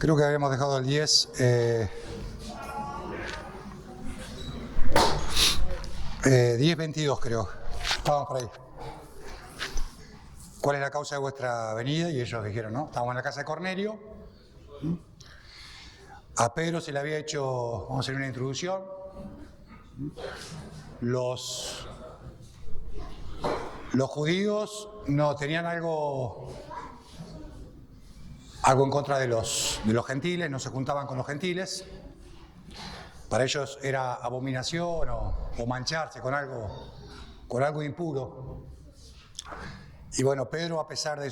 Creo que habíamos dejado el 10. 10:22 creo. Estábamos por ahí. ¿Cuál es la causa de vuestra venida? Y ellos dijeron, ¿no? Estábamos en la casa de Cornelio. A Pedro se le había hecho, vamos a hacer una introducción. Los judíos no tenían algo en contra de los gentiles, no se juntaban con los gentiles. Para ellos era abominación o mancharse con algo impuro. Y bueno, Pedro, a pesar de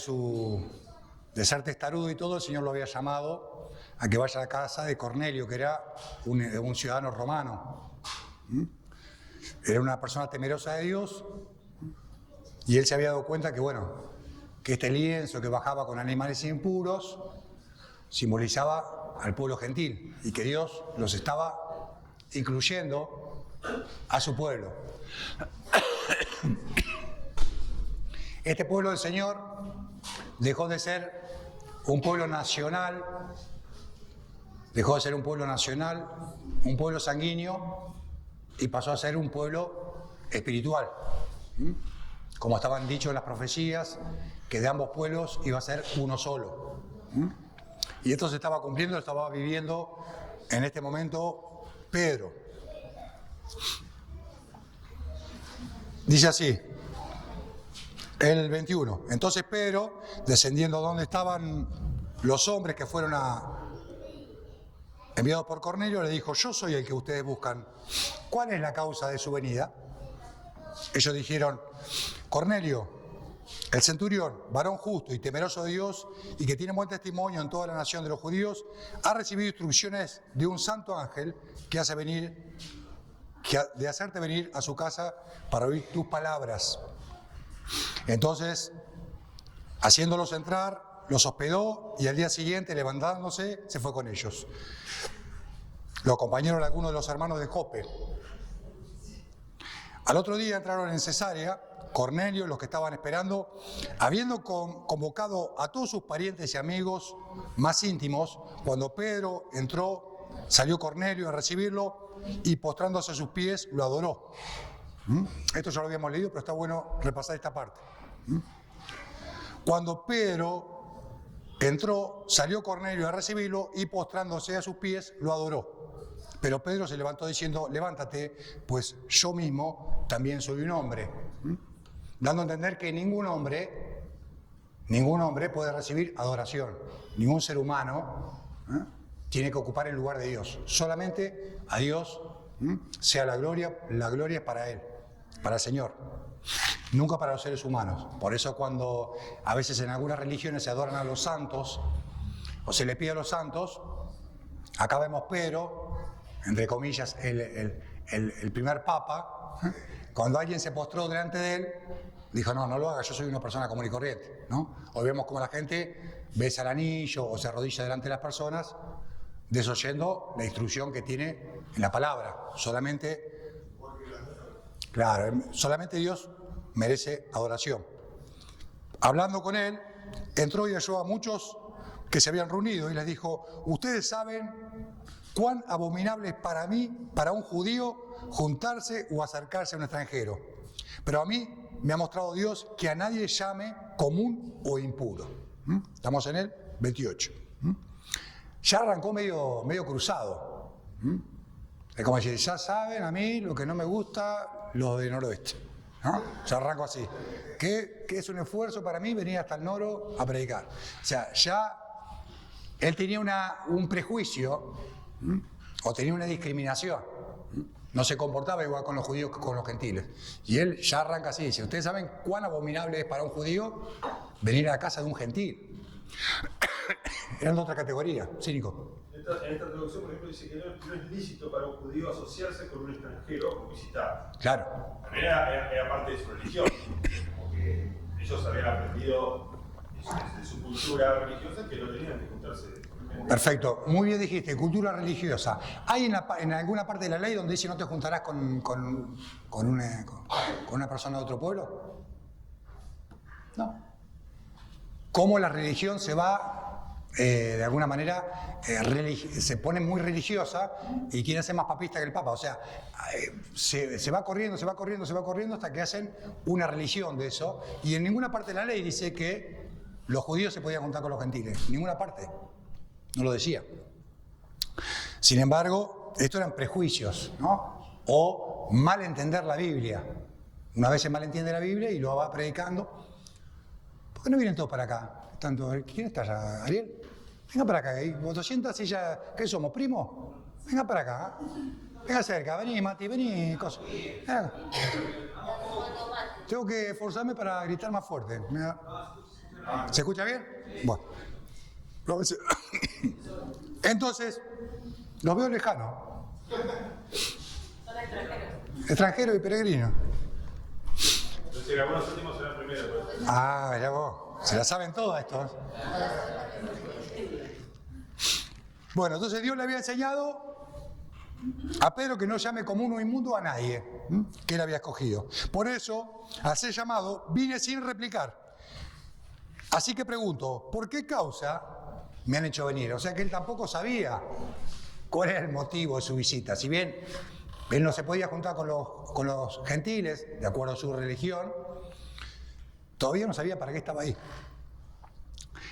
ser testarudo y todo, el Señor lo había llamado a que vaya a la casa de Cornelio, que era un ciudadano romano. Era una persona temerosa de Dios, y él se había dado cuenta que este lienzo que bajaba con animales impuros simbolizaba al pueblo gentil y que Dios los estaba incluyendo a su pueblo. Este pueblo del Señor dejó de ser un pueblo nacional, un pueblo sanguíneo, y pasó a ser un pueblo espiritual. Como estaban dicho en las profecías, que de ambos pueblos iba a ser uno solo. Y esto se estaba cumpliendo, lo estaba viviendo en este momento Pedro. Dice así, el 21. Entonces Pedro, descendiendo donde estaban los hombres que fueron enviados por Cornelio, le dijo: yo soy el que ustedes buscan. ¿Cuál es la causa de su venida? Ellos dijeron: Cornelio, el centurión, varón justo y temeroso de Dios y que tiene buen testimonio en toda la nación de los judíos, ha recibido instrucciones de un santo ángel que de hacerte venir a su casa para oír tus palabras. Entonces, haciéndolos entrar, los hospedó y al día siguiente, levantándose, se fue con ellos. Lo acompañaron algunos de los hermanos de Jope. Al otro día entraron en Cesarea. Cornelio, los que estaban esperando, habiendo convocado a todos sus parientes y amigos más íntimos, cuando Pedro entró, salió Cornelio a recibirlo y postrándose a sus pies lo adoró. Esto ya lo habíamos leído, pero está bueno repasar esta parte. Cuando Pedro entró, salió Cornelio a recibirlo y postrándose a sus pies lo adoró. Pero Pedro se levantó diciendo: levántate, pues yo mismo también soy un hombre. Dando a entender que ningún hombre puede recibir adoración. Ningún ser humano tiene que ocupar el lugar de Dios. Solamente a Dios sea la gloria es para Él, para el Señor. Nunca para los seres humanos. Por eso cuando a veces en algunas religiones se adoran a los santos, o se le pide a los santos, acá vemos Pedro, entre comillas, el primer papa, cuando alguien se postró delante de él, dijo: no lo haga, yo soy una persona común y corriente, ¿no? Hoy vemos como la gente besa el anillo o se arrodilla delante de las personas, desoyendo la instrucción que tiene en la palabra. Solamente Dios merece adoración. Hablando con él, entró y halló a muchos que se habían reunido y les dijo: ustedes saben cuán abominable es para mí, para un judío, juntarse o acercarse a un extranjero. Pero a mí me ha mostrado Dios que a nadie llame común o impuro. Estamos en el 28. Ya arrancó medio cruzado. Es como decir: ya saben a mí lo que no me gusta, los de noroeste. ¿No? Ya arranco así. Que es un esfuerzo para mí venir hasta el noro a predicar. O sea, ya él tenía un prejuicio, o tenía una discriminación. No se comportaba igual con los judíos que con los gentiles. Y él ya arranca así, dice: ustedes saben cuán abominable es para un judío venir a la casa de un gentil. Eran de otra categoría. Sí, Nico. En esta traducción, por ejemplo, dice que no es lícito para un judío asociarse con un extranjero o visitar. Claro. También era parte de su religión, porque ellos habían aprendido de su cultura religiosa que no tenían que juntarse. Perfecto, muy bien dijiste, cultura religiosa. ¿Hay en alguna parte de la ley donde dice no te juntarás con una persona de otro pueblo? No. ¿Cómo la religión se va de alguna manera se pone muy religiosa y quiere ser más papista que el Papa. O sea, se va corriendo hasta que hacen una religión de eso. Y en ninguna parte de la ley dice que los judíos se podían juntar con los gentiles. En ninguna parte. No lo decía. Sin embargo, esto eran prejuicios, ¿no? O mal entender la Biblia. Una vez se malentiende la Biblia y lo va predicando. ¿Por qué no vienen todos para acá? Tanto, ¿quién está allá? ¿Ariel? Venga para acá. ¿Vos 200 sillas? ¿Qué somos, primos? Venga para acá. Venga cerca. Vení, Mati, vení. Cosa. Tengo que esforzarme para gritar más fuerte. ¿Se escucha bien? Bueno. Entonces, los veo lejanos. Son extranjeros. Extranjeros y peregrinos. Entonces, algunos últimos serán primero. Ah, mirá vos. Se la saben todas estos. Bueno, entonces Dios le había enseñado a Pedro que no llame común o inmundo a nadie que él había escogido. Por eso, al ser llamado, vine sin replicar. Así que pregunto, ¿por qué causa me han hecho venir? O sea que él tampoco sabía cuál era el motivo de su visita. Si bien él no se podía juntar con los gentiles, de acuerdo a su religión, todavía no sabía para qué estaba ahí.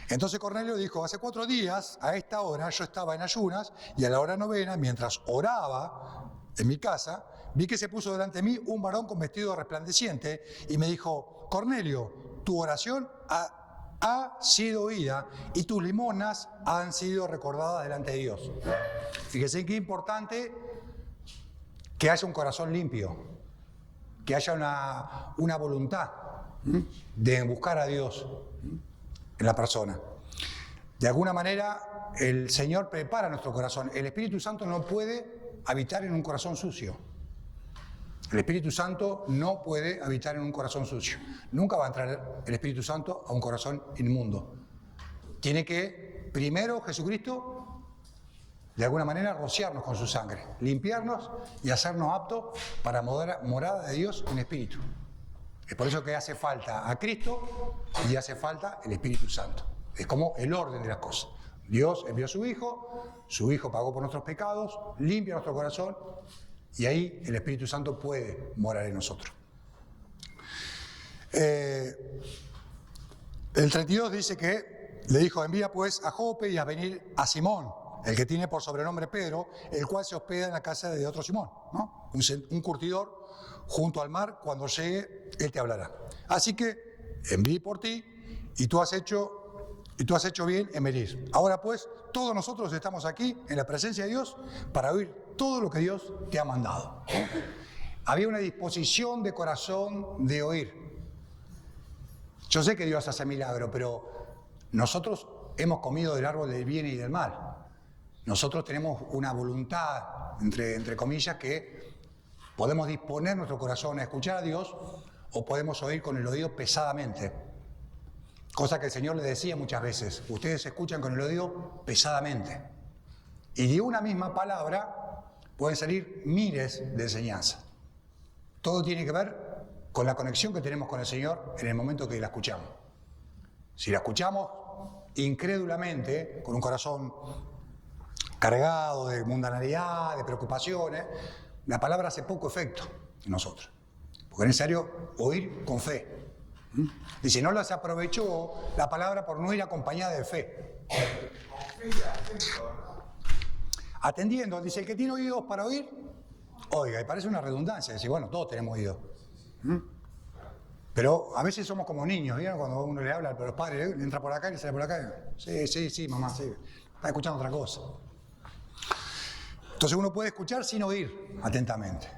Entonces Cornelio dijo, hace 4 días, a esta hora, yo estaba en ayunas y a la hora novena, mientras oraba en mi casa, vi que se puso delante de mí un varón con vestido resplandeciente y me dijo, Cornelio, tu oración ha sido oída y tus limonas han sido recordadas delante de Dios. Fíjense qué importante que haya un corazón limpio, que haya una voluntad de buscar a Dios en la persona. De alguna manera, el Señor prepara nuestro corazón. El Espíritu Santo no puede habitar en un corazón sucio. El Espíritu Santo no puede habitar en un corazón sucio. Nunca va a entrar el Espíritu Santo a un corazón inmundo. Tiene que, primero, Jesucristo, de alguna manera, rociarnos con su sangre, limpiarnos y hacernos aptos para morada de Dios en espíritu. Es por eso que hace falta a Cristo y hace falta el Espíritu Santo. Es como el orden de las cosas. Dios envió a su Hijo pagó por nuestros pecados, limpia nuestro corazón y ahí el Espíritu Santo puede morar en nosotros. El 32 dice que le dijo, envía pues a Jope y a venir a Simón, el que tiene por sobrenombre Pedro, el cual se hospeda en la casa de otro Simón, ¿no? Un curtidor junto al mar, cuando llegue, él te hablará. Así que envié por ti y tú has hecho bien en venir. Ahora pues, todos nosotros estamos aquí en la presencia de Dios para oír todo lo que Dios te ha mandado. Había una disposición de corazón de oír. Yo sé que Dios hace milagros, pero nosotros hemos comido del árbol del bien y del mal. Nosotros tenemos una voluntad, entre comillas, que podemos disponer nuestro corazón a escuchar a Dios o podemos oír con el oído pesadamente. Cosa que el Señor le decía muchas veces. Ustedes escuchan con el oído pesadamente. Y de una misma palabra pueden salir miles de enseñanzas. Todo tiene que ver con la conexión que tenemos con el Señor en el momento que la escuchamos. Si la escuchamos incrédulamente, con un corazón cargado de mundanalidad, de preocupaciones, la palabra hace poco efecto en nosotros. Porque es necesario oír con fe. Dice, no las aprovechó la palabra por no ir acompañada de fe. Atendiendo, dice, el que tiene oídos para oír, oiga, y parece una redundancia, dice, bueno, todos tenemos oídos. Pero a veces somos como niños, ¿vieron? Cuando uno le habla a los padres, le entra por acá y le sale por acá. Sí, mamá, sí. Está escuchando otra cosa. Entonces uno puede escuchar sin oír atentamente.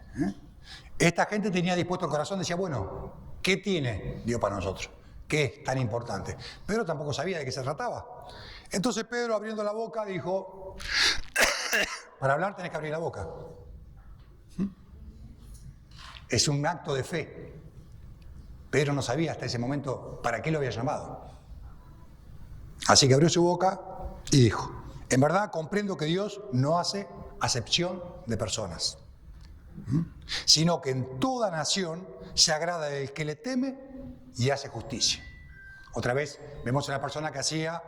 Esta gente tenía dispuesto el corazón, decía, bueno, ¿qué tiene Dios para nosotros? ¿Qué es tan importante? Pedro tampoco sabía de qué se trataba. Entonces Pedro, abriendo la boca, dijo, para hablar tenés que abrir la boca. Es un acto de fe. Pedro no sabía hasta ese momento para qué lo había llamado. Así que abrió su boca y dijo, en verdad comprendo que Dios no hace acepción de personas, sino que en toda nación se agrada del que le teme y hace justicia. Otra vez vemos a una persona que hacía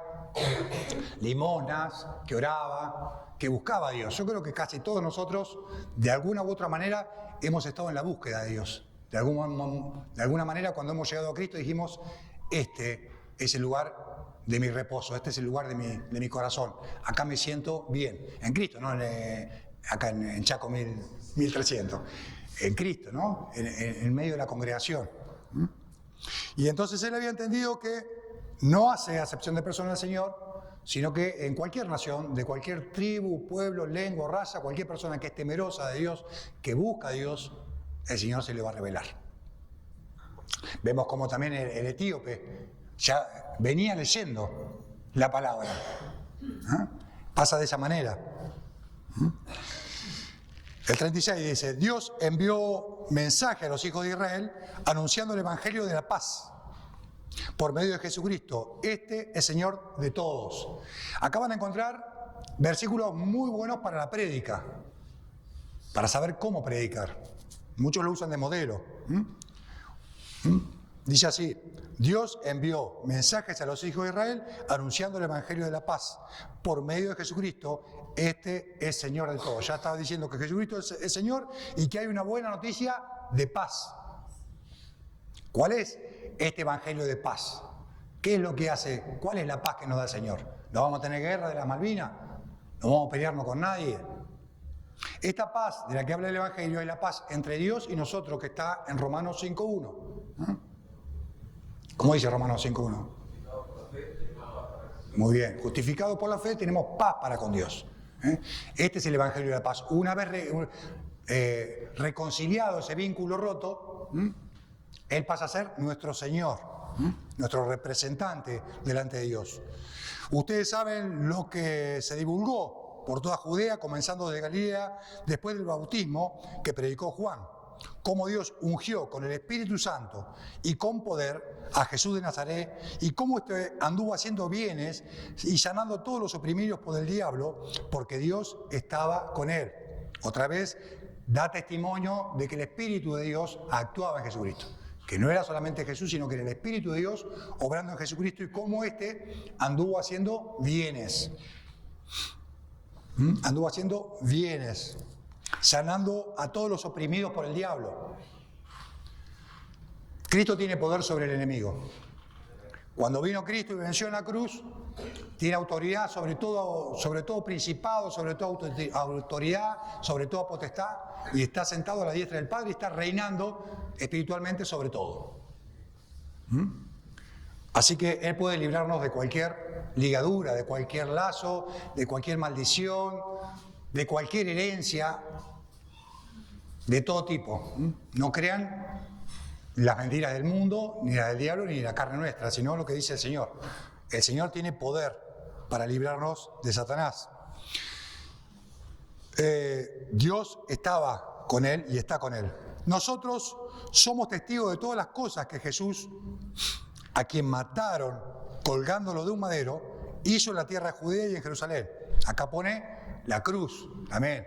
limosnas, que oraba, que buscaba a Dios. Yo creo que casi todos nosotros, de alguna u otra manera, hemos estado en la búsqueda de Dios. De alguna manera, cuando hemos llegado a Cristo, dijimos, este es el lugar de mi reposo, este es el lugar de mi corazón. Acá me siento bien. En Cristo, no acá en Chaco 1300. En Cristo, ¿no? En medio de la congregación. Y entonces él había entendido que no hace acepción de persona al Señor, sino que en cualquier nación, de cualquier tribu, pueblo, lengua, raza, cualquier persona que es temerosa de Dios, que busca a Dios, el Señor se le va a revelar. Vemos como también el etíope ya venía leyendo la palabra. Pasa de esa manera. El 36 dice, Dios envió mensaje a los hijos de Israel anunciando el evangelio de la paz por medio de Jesucristo. Este es Señor de todos. Acá van a encontrar versículos muy buenos para la prédica, para saber cómo predicar. Muchos lo usan de modelo. Dice así, Dios envió mensajes a los hijos de Israel anunciando el evangelio de la paz por medio de Jesucristo. Este es Señor de todos. Ya estaba diciendo que Jesucristo es Señor y que hay una buena noticia de paz. ¿Cuál es este evangelio de paz? ¿Qué es lo que hace? ¿Cuál es la paz que nos da el Señor? ¿No vamos a tener guerra de las Malvinas? ¿No vamos a pelearnos con nadie? Esta paz de la que habla el evangelio es la paz entre Dios y nosotros, que está en Romanos 5.1. ¿Cómo dice Romanos 5.1? Muy bien, justificado por la fe tenemos paz para con Dios. Este es el evangelio de la paz. Una vez reconciliado ese vínculo roto, Él pasa a ser nuestro Señor, nuestro representante delante de Dios. Ustedes saben lo que se divulgó por toda Judea, comenzando desde Galilea, después del bautismo que predicó Juan. Cómo Dios ungió con el Espíritu Santo y con poder a Jesús de Nazaret, y cómo este anduvo haciendo bienes y sanando todos los oprimidos por el diablo, porque Dios estaba con él. Otra vez da testimonio de que el Espíritu de Dios actuaba en Jesucristo, que no era solamente Jesús, sino que era el Espíritu de Dios obrando en Jesucristo, y cómo este anduvo haciendo bienes. Anduvo haciendo bienes, sanando a todos los oprimidos por el diablo. Cristo tiene poder sobre el enemigo. Cuando vino Cristo y venció en la cruz, tiene autoridad sobre todo principado, sobre toda autoridad, sobre toda potestad, y está sentado a la diestra del Padre y está reinando espiritualmente sobre todo. Así que Él puede librarnos de cualquier ligadura, de cualquier lazo, de cualquier maldición, de cualquier herencia, de todo tipo. No crean las mentiras del mundo, ni las del diablo, ni la carne nuestra, sino lo que dice el Señor. El Señor tiene poder para librarnos de Satanás. Dios estaba con Él y está con Él. Nosotros somos testigos de todas las cosas que Jesús, a quien mataron colgándolo de un madero, hizo en la tierra de Judea y en Jerusalén. Acá pone la cruz, amén.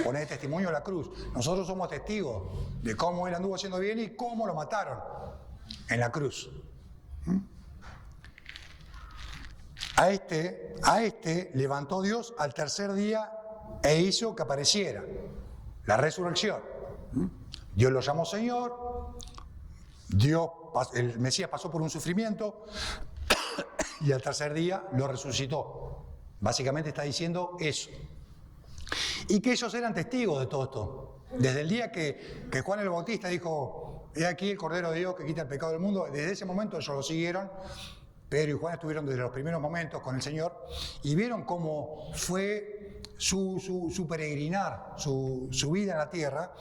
Pone de testimonio la cruz. Nosotros somos testigos de cómo Él anduvo haciendo bien y cómo lo mataron en la cruz. A este levantó Dios al tercer día e hizo que apareciera. La resurrección. Dios lo llamó Señor. El Mesías pasó por un sufrimiento y al tercer día lo resucitó. Básicamente está diciendo eso. Y que ellos eran testigos de todo esto. Desde el día que Juan el Bautista dijo, he aquí el Cordero de Dios que quita el pecado del mundo, desde ese momento ellos lo siguieron. Pedro y Juan estuvieron desde los primeros momentos con el Señor y vieron cómo fue su peregrinar, su vida en la tierra,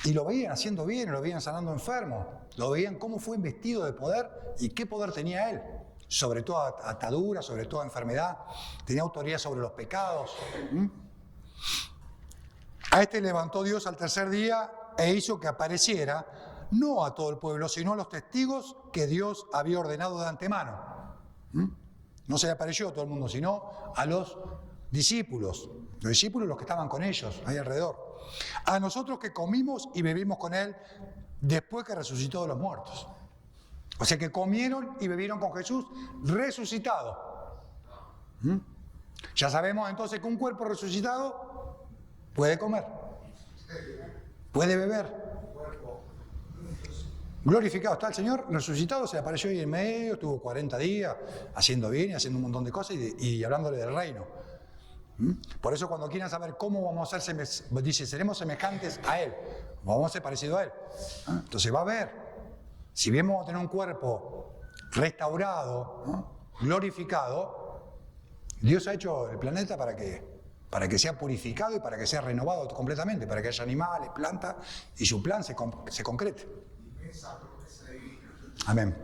y lo veían haciendo bien, lo veían sanando enfermos, lo veían cómo fue investido de poder y qué poder tenía Él. Sobre toda atadura, sobre toda enfermedad, tenía autoridad sobre los pecados. A este levantó Dios al tercer día e hizo que apareciera, no a todo el pueblo, sino a los testigos que Dios había ordenado de antemano. No se le apareció a todo el mundo, sino a los discípulos los que estaban con ellos, ahí alrededor. A nosotros que comimos y bebimos con Él después que resucitó de los muertos. O sea que comieron y bebieron con Jesús resucitado. Ya sabemos entonces que un cuerpo resucitado puede comer, puede beber. Glorificado está el Señor, resucitado, se apareció ahí en medio, estuvo 40 días haciendo bien y haciendo un montón de cosas y hablándole del reino. Por eso cuando quieran saber cómo vamos a ser, dice, seremos semejantes a Él, vamos a ser parecidos a Él. Entonces va a ver, si bien vamos a tener un cuerpo restaurado, glorificado, Dios ha hecho el planeta para que sea purificado y para que sea renovado completamente, para que haya animales, plantas y su plan se concrete. Amén.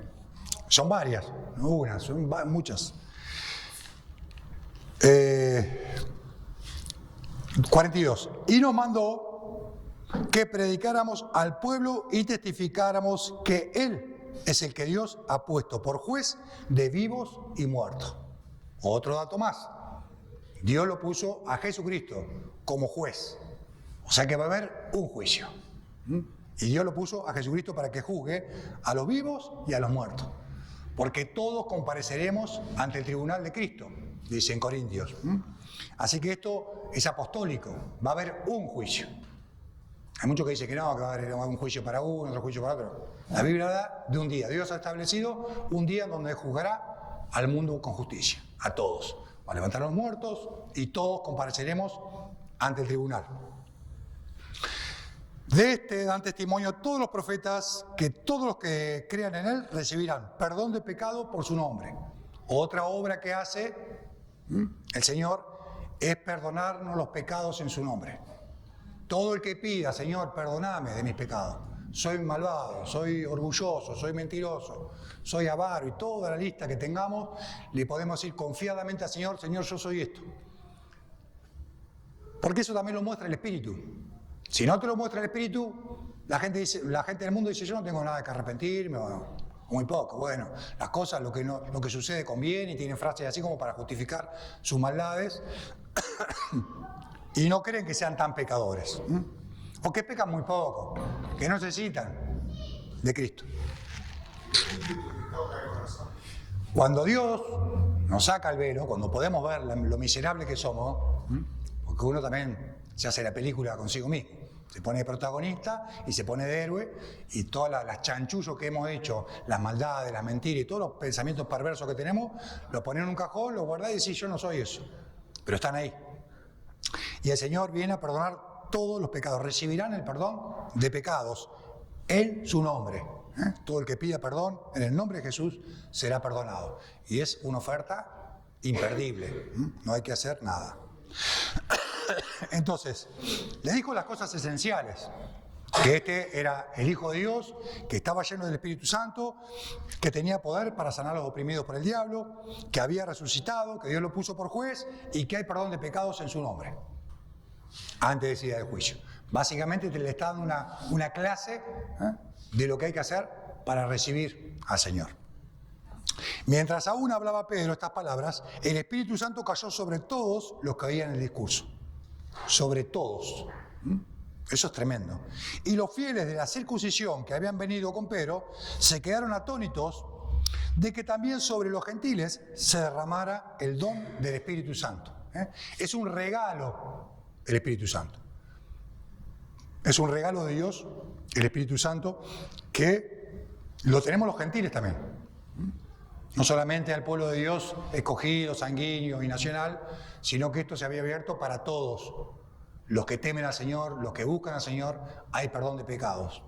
Son varias, no una, son muchas. 42. Y nos mandó que predicáramos al pueblo y testificáramos que Él es el que Dios ha puesto por juez de vivos y muertos. Otro dato más. Dios lo puso a Jesucristo como juez. O sea que va a haber un juicio. Y Dios lo puso a Jesucristo para que juzgue a los vivos y a los muertos. Porque todos compareceremos ante el tribunal de Cristo, dice en Corintios. Así que esto es apostólico, va a haber un juicio. Hay muchos que dicen que no, que va a haber un juicio para uno, otro juicio para otro. La Biblia habla de un día. Dios ha establecido un día donde juzgará al mundo con justicia, a todos. Va a levantar a los muertos y todos compareceremos ante el tribunal. De este dan testimonio todos los profetas que todos los que crean en Él recibirán perdón de pecado por su nombre. Otra obra que hace el Señor es perdonarnos los pecados en su nombre. Todo el que pida, Señor, perdóname de mis pecados. Soy malvado, soy orgulloso, soy mentiroso, soy avaro y toda la lista que tengamos, le podemos decir confiadamente al Señor, Señor, yo soy esto. Porque eso también lo muestra el Espíritu. Si no te lo muestra el Espíritu, la gente del mundo dice, yo no tengo nada que arrepentirme, o muy poco. Bueno, las cosas, lo que sucede conviene, y tienen frases así como para justificar sus maldades, y no creen que sean tan pecadores, o que pecan muy poco, que no necesitan de Cristo. Cuando Dios nos saca el velo, cuando podemos ver lo miserable que somos, porque uno también se hace la película consigo mismo, se pone de protagonista y se pone de héroe, y todas las chanchullos que hemos hecho, las maldades, las mentiras y todos los pensamientos perversos que tenemos, los ponés en un cajón, los guardás y decís, yo no soy eso, pero están ahí. Y el Señor viene a perdonar todos los pecados, recibirán el perdón de pecados en su nombre. Todo el que pida perdón en el nombre de Jesús será perdonado. Y es una oferta imperdible, no hay que hacer nada. Entonces, le dijo las cosas esenciales, que este era el Hijo de Dios, que estaba lleno del Espíritu Santo, que tenía poder para sanar a los oprimidos por el diablo, que había resucitado, que Dios lo puso por juez y que hay perdón de pecados en su nombre, antes de ese día del juicio. Básicamente le está dando una clase de lo que hay que hacer para recibir al Señor. Mientras aún hablaba Pedro estas palabras, el Espíritu Santo cayó sobre todos los que oían el discurso. Sobre todos. Eso es tremendo. Y los fieles de la circuncisión que habían venido con Pedro se quedaron atónitos de que también sobre los gentiles se derramara el don del Espíritu Santo. Es un regalo el Espíritu Santo. Es un regalo de Dios, el Espíritu Santo, que lo tenemos los gentiles también. No solamente al pueblo de Dios escogido, sanguíneo y nacional, sino que esto se había abierto para todos. Los que temen al Señor, los que buscan al Señor, hay perdón de pecados.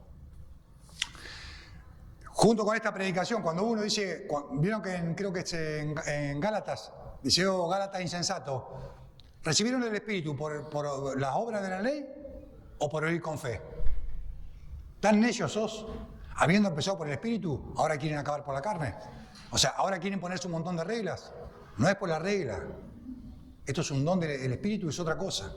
Junto con esta predicación, cuando uno dice, vieron que creo que es en Gálatas, dice, oh Gálatas insensato, ¿recibieron el Espíritu por las obras de la ley o por oír con fe? ¿Tan necios sos? Habiendo empezado por el Espíritu, ¿ahora quieren acabar por la carne? O sea, ¿ahora quieren ponerse un montón de reglas? No es por la regla. Esto es un don del Espíritu, es otra cosa.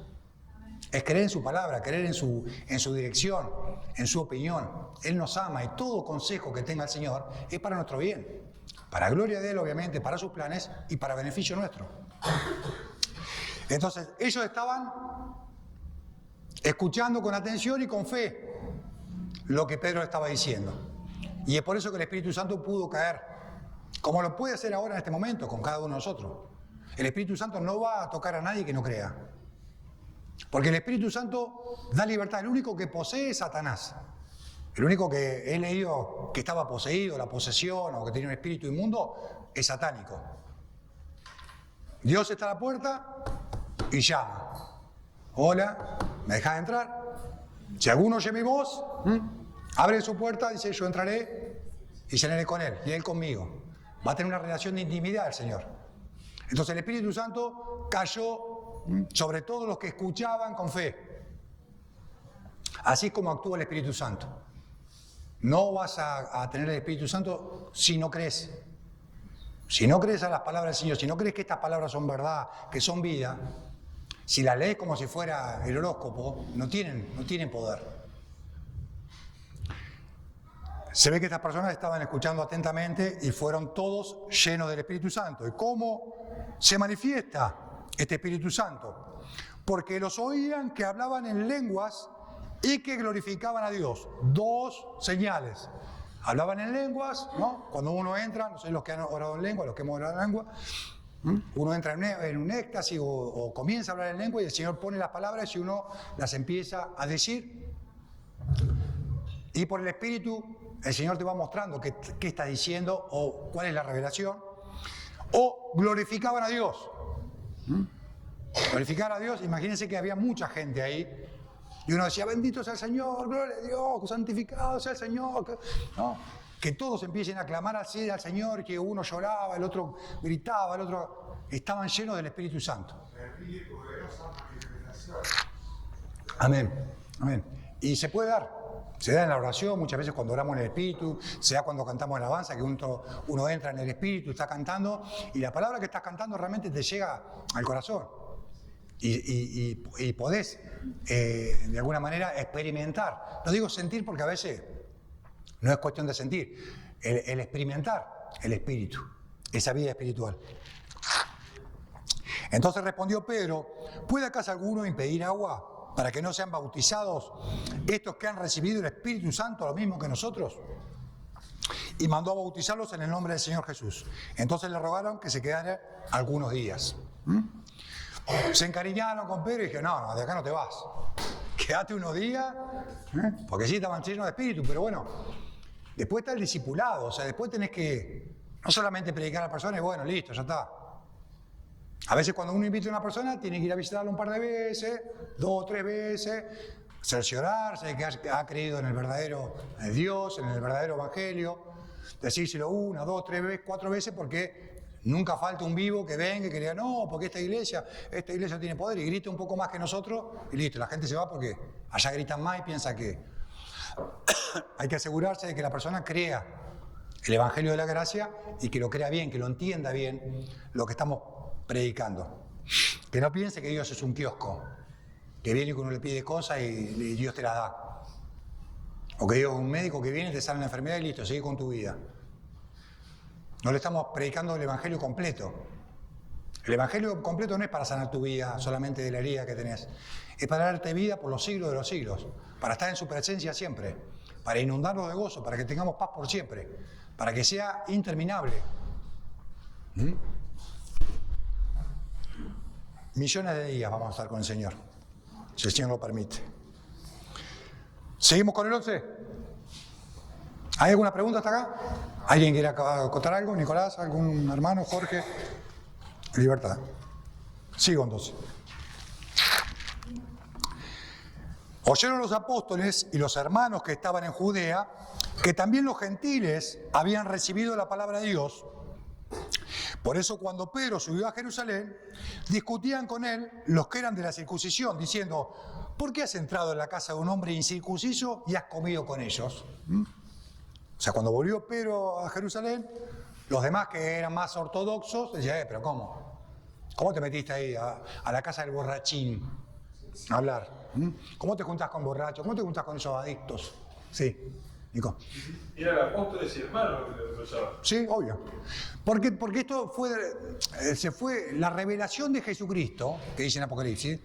Es creer en su palabra, creer en su dirección, en su opinión. Él nos ama y todo consejo que tenga el Señor es para nuestro bien. Para gloria de Él, obviamente, para sus planes y para beneficio nuestro. Entonces, ellos estaban escuchando con atención y con fe lo que Pedro estaba diciendo. Y es por eso que el Espíritu Santo pudo caer, como lo puede hacer ahora en este momento con cada uno de nosotros. El Espíritu Santo no va a tocar a nadie que no crea. Porque el Espíritu Santo da libertad. El único que posee es Satanás. El único que he leído que estaba poseído, la posesión o que tenía un espíritu inmundo, es satánico. Dios está a la puerta y llama. Hola, ¿me dejas entrar? Si alguno oye mi voz, abre su puerta, dice, yo entraré y cenaré con él, y él conmigo. Va a tener una relación de intimidad el Señor. Entonces el Espíritu Santo cayó sobre todos los que escuchaban con fe. Así es como actúa el Espíritu Santo. No vas a tener el Espíritu Santo si no crees. Si no crees a las palabras del Señor, si no crees que estas palabras son verdad, que son vida, si las lees como si fuera el horóscopo, no tienen poder. Se ve que estas personas estaban escuchando atentamente y fueron todos llenos del Espíritu Santo. ¿Y cómo se manifiesta este Espíritu Santo? Porque los oían que hablaban en lenguas y que glorificaban a Dios. Dos señales. Hablaban en lenguas, ¿no? Cuando uno entra, no sé los que han orado en lengua, los que hemos orado en lengua, uno entra en un éxtasis o comienza a hablar en lengua y el Señor pone las palabras y uno las empieza a decir. Y por el Espíritu el Señor te va mostrando qué está diciendo o cuál es la revelación. O glorificaban a Dios. Glorificar a Dios, imagínense que había mucha gente ahí. Y uno decía, bendito sea el Señor, gloria a Dios, santificado sea el Señor. ¿No? Que todos empiecen a clamar así al Señor, que uno lloraba, el otro gritaba, el otro... Estaban llenos del Espíritu Santo. Amén, amén. Y se puede dar. Se da en la oración, muchas veces cuando oramos en el Espíritu, se da cuando cantamos alabanza, que uno entra en el Espíritu, está cantando, y la palabra que estás cantando realmente te llega al corazón. Y podés, de alguna manera, experimentar. No digo sentir porque a veces no es cuestión de sentir. El experimentar el Espíritu, esa vida espiritual. Entonces respondió Pedro, ¿puede acaso alguno impedir agua para que no sean bautizados estos que han recibido el Espíritu Santo lo mismo que nosotros? Y mandó a bautizarlos en el nombre del Señor Jesús. Entonces le rogaron que se quedara algunos días. Se encariñaron con Pedro y dijeron, no, de acá no te vas. Quédate unos días, porque sí estaban llenos de espíritu, pero bueno, después está el discipulado, o sea, después tenés que no solamente predicar a la persona y bueno, listo, ya está. A veces cuando uno invita a una persona, tiene que ir a visitarlo un par de veces, 2 o 3 veces, cerciorarse de que ha creído en el verdadero Dios, en el verdadero Evangelio, decírselo 1, 2, 3 veces, 4 veces, porque nunca falta un vivo que venga y que diga, no, porque esta iglesia tiene poder y grita un poco más que nosotros y listo, la gente se va porque allá gritan más y piensa que hay que asegurarse de que la persona crea el Evangelio de la Gracia y que lo crea bien, que lo entienda bien lo que estamos predicando. Que no piense que Dios es un kiosco, que viene y que uno le pide cosas y Dios te las da. O que Dios es un médico que viene y te sale una enfermedad y listo, sigue con tu vida. No le estamos predicando el Evangelio completo. El Evangelio completo no es para sanar tu vida solamente de la herida que tenés. Es para darte vida por los siglos de los siglos. Para estar en su presencia siempre. Para inundarnos de gozo. Para que tengamos paz por siempre. Para que sea interminable. Millones de días vamos a estar con el Señor. Si el Señor lo permite. ¿Seguimos con el 11? ¿Hay alguna pregunta hasta acá? ¿Alguien quiere acotar algo? ¿Nicolás? ¿Algún hermano? ¿Jorge? Libertad. Sigo entonces. Oyeron los apóstoles y los hermanos que estaban en Judea que también los gentiles habían recibido la palabra de Dios. Por eso cuando Pedro subió a Jerusalén, discutían con él los que eran de la circuncisión, diciendo, ¿por qué has entrado en la casa de un hombre incircunciso y has comido con ellos? O sea, cuando volvió Pedro a Jerusalén, los demás que eran más ortodoxos decían, pero ¿cómo? ¿Cómo te metiste ahí a la casa del borrachín a hablar? ¿Cómo te juntás con borrachos? ¿Cómo te juntás con esos adictos? Sí, Nico. Eran apóstoles y hermanos que le reprochaban. Sí, obvio. Porque esto se fue la revelación de Jesucristo, que dice en Apocalipsis.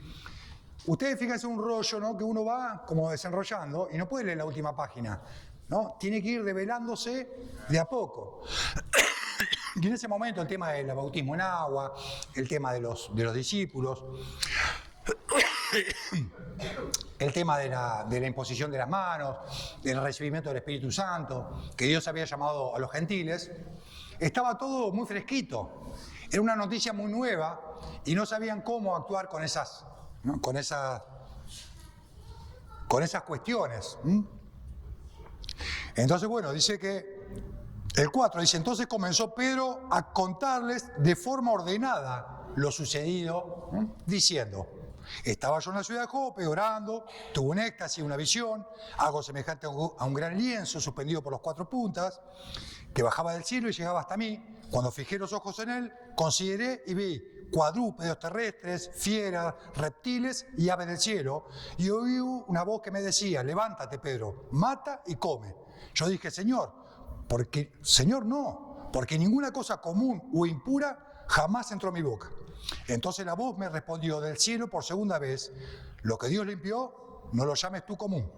Ustedes fíjense un rollo, ¿no? Que uno va como desenrollando y no puede leer la última página, ¿no? Tiene que ir revelándose de a poco. Y en ese momento el tema del bautismo en agua, el tema de los discípulos, el tema de la imposición de las manos, del recibimiento del Espíritu Santo, que Dios había llamado a los gentiles, estaba todo muy fresquito. Era una noticia muy nueva y no sabían cómo actuar con esas, ¿no? con esas cuestiones. Entonces, bueno, dice que el 4 dice, entonces comenzó Pedro a contarles de forma ordenada lo sucedido, diciendo, estaba yo en la ciudad de Jope orando, tuve un éxtasis, una visión, algo semejante a un gran lienzo suspendido por las 4 puntas, que bajaba del cielo y llegaba hasta mí. Cuando fijé los ojos en él, consideré y vi cuadrúpedos terrestres, fieras, reptiles y aves del cielo, y oí una voz que me decía, levántate Pedro, mata y come. Yo dije, Señor no, porque ninguna cosa común o impura jamás entró a mi boca. Entonces la voz me respondió del cielo por segunda vez, lo que Dios limpió, no lo llames tú común.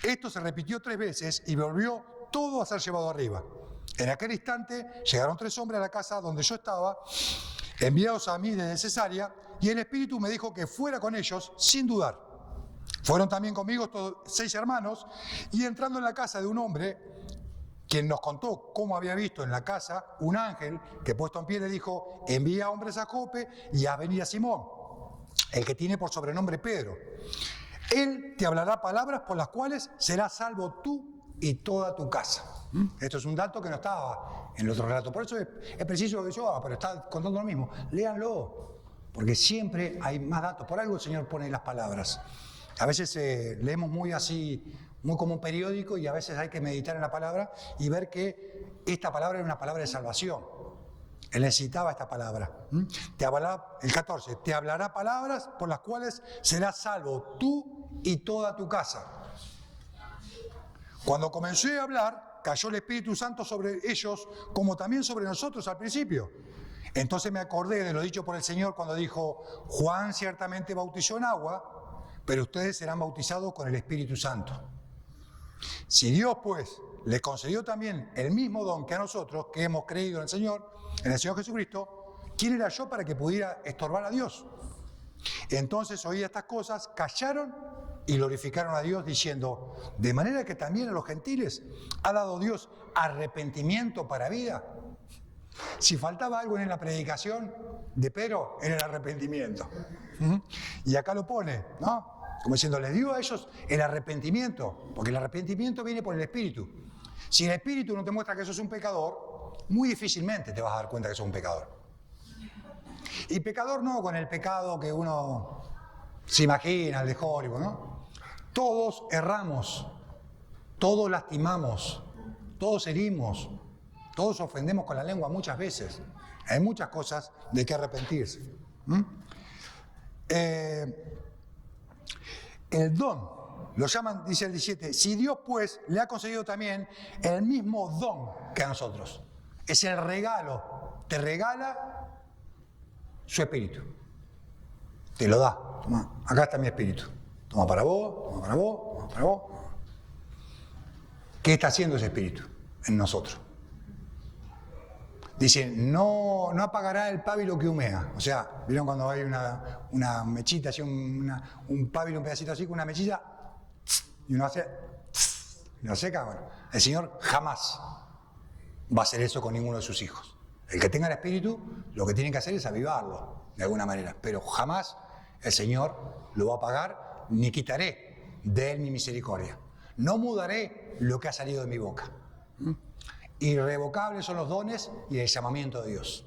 Esto se repitió 3 veces y volvió todo a ser llevado arriba. En aquel instante llegaron 3 hombres a la casa donde yo estaba, enviados a mí desde Cesarea, y el Espíritu me dijo que fuera con ellos sin dudar. Fueron también conmigo todos 6 hermanos, y entrando en la casa de un hombre, quien nos contó cómo había visto en la casa un ángel que puesto en pie le dijo, envía hombres a Jope y haz venir a Simón, el que tiene por sobrenombre Pedro. Él te hablará palabras por las cuales serás salvo tú y toda tu casa. Esto es un dato que no estaba en el otro relato. Por eso es preciso lo que yo haga, pero está contando lo mismo. Léanlo, porque siempre hay más datos. Por algo el Señor pone las palabras. A veces leemos muy así, muy como un periódico, y a veces hay que meditar en la palabra y ver que esta palabra era una palabra de salvación. Él necesitaba esta palabra. El 14, te hablará palabras por las cuales serás salvo tú y toda tu casa. Cuando comencé a hablar, cayó el Espíritu Santo sobre ellos, como también sobre nosotros al principio. Entonces me acordé de lo dicho por el Señor cuando dijo, Juan ciertamente bautizó en agua, pero ustedes serán bautizados con el Espíritu Santo. Si Dios, pues, les concedió también el mismo don que a nosotros, que hemos creído en el Señor Jesucristo, ¿quién era yo para que pudiera estorbar a Dios? Entonces oí estas cosas, callaron y glorificaron a Dios diciendo, de manera que también a los gentiles ha dado Dios arrepentimiento para vida. Si faltaba algo en la predicación de Pedro, era el arrepentimiento. Y acá lo pone, ¿no? Como diciendo, les dio a ellos el arrepentimiento, porque el arrepentimiento viene por el Espíritu. Si el Espíritu no te muestra que sos un pecador, muy difícilmente te vas a dar cuenta que sos un pecador. Y pecador no con el pecado que uno se imagina, el de Hollywood, ¿no? Todos erramos, todos lastimamos, todos herimos, todos ofendemos con la lengua muchas veces. Hay muchas cosas de que arrepentirse. El don, lo llaman, dice el 17, si Dios pues le ha concedido también el mismo don que a nosotros. Es el regalo, te regala su espíritu. Te lo da. Toma, acá está mi espíritu. Toma para vos, toma para vos, toma para vos. ¿Qué está haciendo ese espíritu en nosotros? Dice, no apagará el pábilo que humea. O sea, ¿vieron cuando hay una mechita, así un pábilo, un pedacito así, con una mechita, y uno hace, y lo seca? Bueno, el Señor jamás va a hacer eso con ninguno de sus hijos. El que tenga el espíritu, lo que tiene que hacer es avivarlo, de alguna manera. Pero jamás el Señor lo va a apagar, ni quitaré de él mi misericordia. No mudaré lo que ha salido de mi boca. Irrevocables son los dones y el llamamiento de Dios.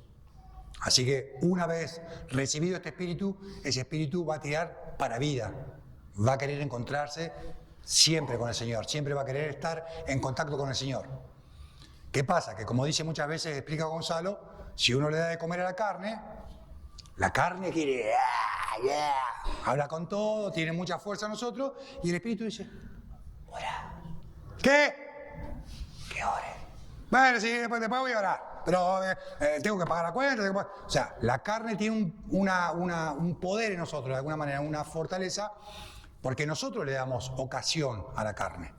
Así que una vez recibido este espíritu, ese espíritu va a tirar para vida. Va a querer encontrarse siempre con el Señor, siempre va a querer estar en contacto con el Señor. ¿Qué pasa? Que como dice muchas veces, explica Gonzalo, si uno le da de comer a la carne quiere, habla con todo, tiene mucha fuerza en nosotros, y el espíritu dice, ora. ¿Qué? Que ore. Bueno, sí, después voy a orar, pero tengo que pagar la cuenta. O sea, la carne tiene un poder en nosotros, de alguna manera, una fortaleza, porque nosotros le damos ocasión a la carne.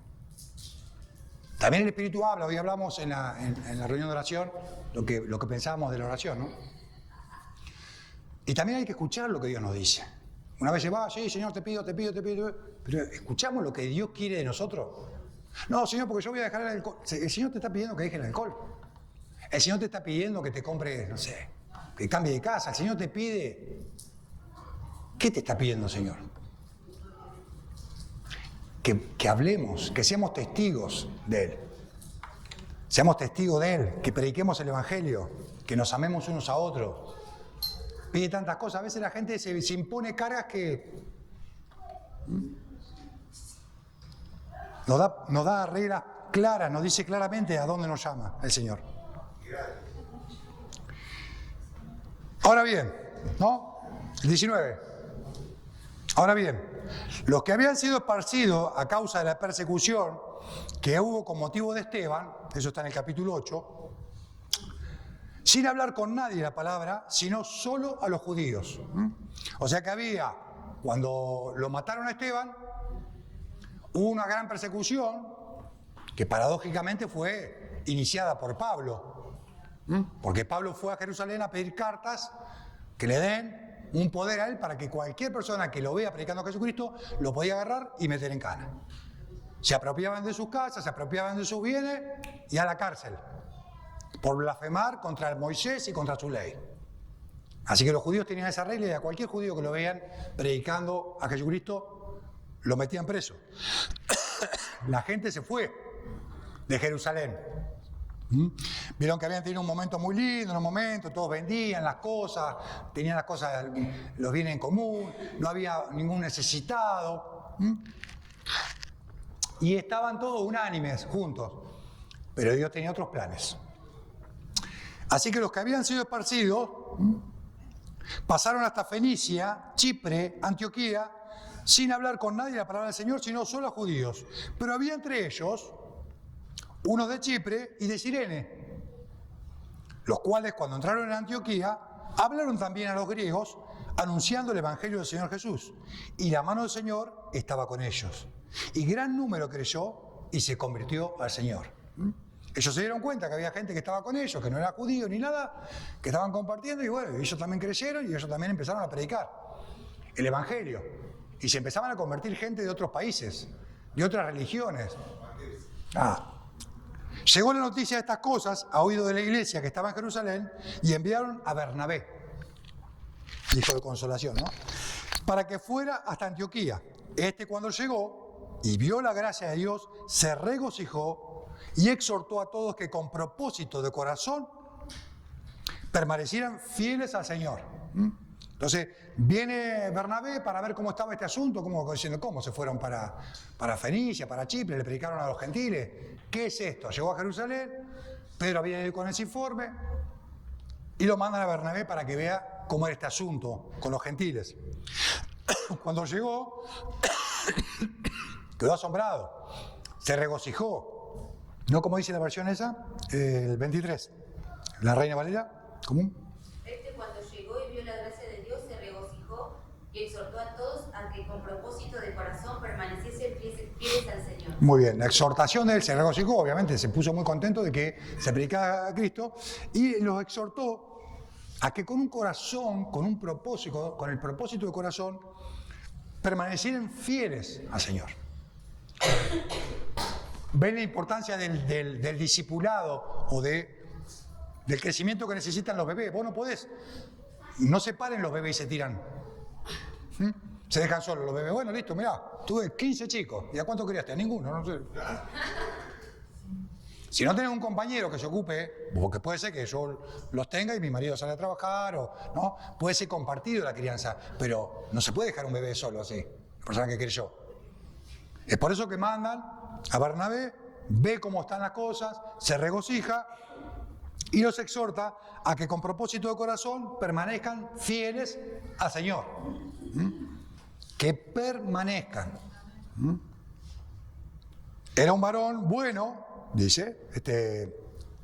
También el Espíritu habla, hoy hablamos en la reunión de oración, lo que pensábamos de la oración, ¿no? Y también hay que escuchar lo que Dios nos dice. Una vez se va, sí, Señor, te pido, pero ¿escuchamos lo que Dios quiere de nosotros? No, Señor, porque yo voy a dejar el alcohol. El Señor te está pidiendo que dejes el alcohol. El Señor te está pidiendo que te compres, no sé, que cambie de casa. El Señor te pide... ¿Qué te está pidiendo, Señor? Que hablemos, que seamos testigos de Él. Seamos testigos de Él, que prediquemos el Evangelio, que nos amemos unos a otros. Pide tantas cosas. A veces la gente se impone cargas que nos da reglas claras, nos dice claramente a dónde nos llama el Señor. Ahora bien, ¿no? El 19. Ahora bien, los que habían sido esparcidos a causa de la persecución que hubo con motivo de Esteban, eso está en el capítulo 8, sin hablar con nadie la palabra, sino solo a los judíos. O sea que había, cuando lo mataron a Esteban, hubo una gran persecución que paradójicamente fue iniciada por Pablo, porque Pablo fue a Jerusalén a pedir cartas que le den un poder a él para que cualquier persona que lo vea predicando a Jesucristo lo podía agarrar y meter en cana. Se apropiaban de sus casas, se apropiaban de sus bienes y a la cárcel por blasfemar contra Moisés y contra su ley. Así que los judíos tenían esa regla y a cualquier judío que lo vean predicando a Jesucristo lo metían preso. La gente se fue de Jerusalén. Vieron que habían tenido un momento muy lindo, en un momento, todos vendían las cosas, tenían las cosas, los bienes en común, no había ningún necesitado. Y estaban todos unánimes, juntos. Pero Dios tenía otros planes. Así que los que habían sido esparcidos pasaron hasta Fenicia, Chipre, Antioquía, sin hablar con nadie la palabra del Señor, sino solo a judíos. Pero había entre ellos unos de Chipre y de Cirene, los cuales cuando entraron en Antioquía hablaron también a los griegos anunciando el Evangelio del Señor Jesús. Y la mano del Señor estaba con ellos. Y gran número creyó y se convirtió al Señor. Ellos se dieron cuenta que había gente que estaba con ellos, que no era judío ni nada, que estaban compartiendo y bueno, ellos también creyeron y ellos también empezaron a predicar el Evangelio. Y se empezaban a convertir gente de otros países, de otras religiones. Llegó la noticia de estas cosas a oído de la iglesia que estaba en Jerusalén y enviaron a Bernabé, hijo de consolación, ¿no?, para que fuera hasta Antioquía. Cuando llegó y vio la gracia de Dios, se regocijó y exhortó a todos que con propósito de corazón permanecieran fieles al Señor. Entonces viene Bernabé para ver cómo estaba este asunto, diciendo cómo se fueron para Fenicia, para Chipre, le predicaron a los gentiles. ¿Qué es esto? Llegó a Jerusalén, Pedro había ido con ese informe y lo mandan a Bernabé para que vea cómo era este asunto con los gentiles. Cuando llegó, quedó asombrado, se regocijó. ¿No como dice la versión esa? El 23, la Reina Valera común. Cuando llegó y vio la gracia de Dios, se regocijó y exhortó a todos a que con propósito de corazón permaneciesen fieles al Señor. Muy bien, la exhortación de él se regocijó, obviamente, se puso muy contento de que se predicara a Cristo y los exhortó a que con un corazón, con un propósito, con el propósito de corazón, permanecieran fieles al Señor. ¿Ven la importancia del discipulado o del crecimiento que necesitan los bebés? Vos no podés, no se paren los bebés y se tiran. Se dejan solos los bebés. Bueno, listo, mirá, tuve 15 chicos. ¿Y a cuánto criaste? A ninguno, no sé. Si no tenés un compañero que se ocupe, porque puede ser que yo los tenga y mi marido sale a trabajar, o no, puede ser compartido la crianza, pero no se puede dejar un bebé solo así, la persona que creyó. Es por eso que mandan a Bernabé, ve cómo están las cosas, se regocija y los exhorta a que con propósito de corazón permanezcan fieles al Señor. Que permanezcan. Era un varón bueno, dice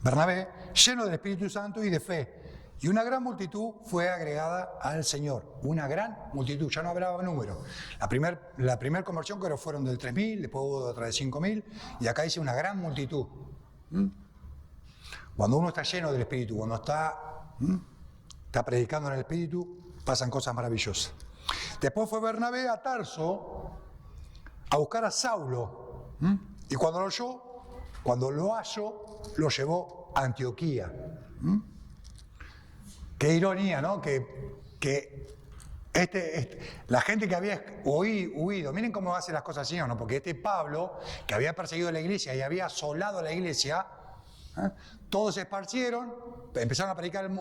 Bernabé, lleno del Espíritu Santo y de fe, Y una gran multitud fue agregada al Señor. Una gran multitud, ya no hablaba número. La primer conversión creo fueron del 3.000, después hubo otra de 5.000, y acá dice una gran multitud. Cuando uno está lleno del Espíritu, cuando está predicando en el Espíritu, pasan cosas maravillosas. Después fue Bernabé a Tarso a buscar a Saulo, y cuando lo halló, lo llevó a Antioquía. Qué ironía, ¿no? Que la gente que había huido, miren cómo hace las cosas el Señor, ¿no? Porque Pablo, que había perseguido a la iglesia y había asolado a la iglesia, todos se esparcieron, empezaron a predicar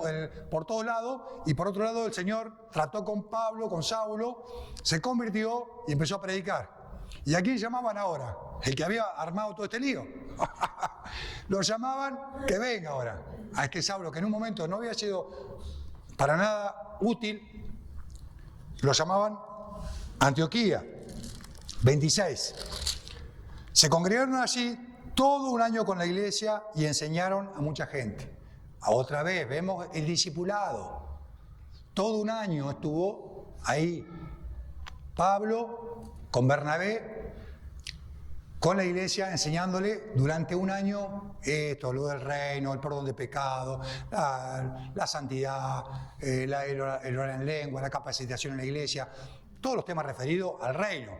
por todos lados, y por otro lado el Señor trató con Pablo, con Saulo, se convirtió y empezó a predicar. ¿Y a quién llamaban ahora? El que había armado todo este lío. Lo llamaban que venga ahora. A este Saulo, que en un momento no había sido para nada útil, lo llamaban Antioquía. 26. Se congregaron allí todo un año con la iglesia y enseñaron a mucha gente. Otra vez, vemos el discipulado. Todo un año estuvo ahí Pablo con Bernabé, con la iglesia, enseñándole durante un año esto, lo del reino, el perdón de pecado, la santidad, el orar en lengua, la capacitación en la iglesia, todos los temas referidos al reino.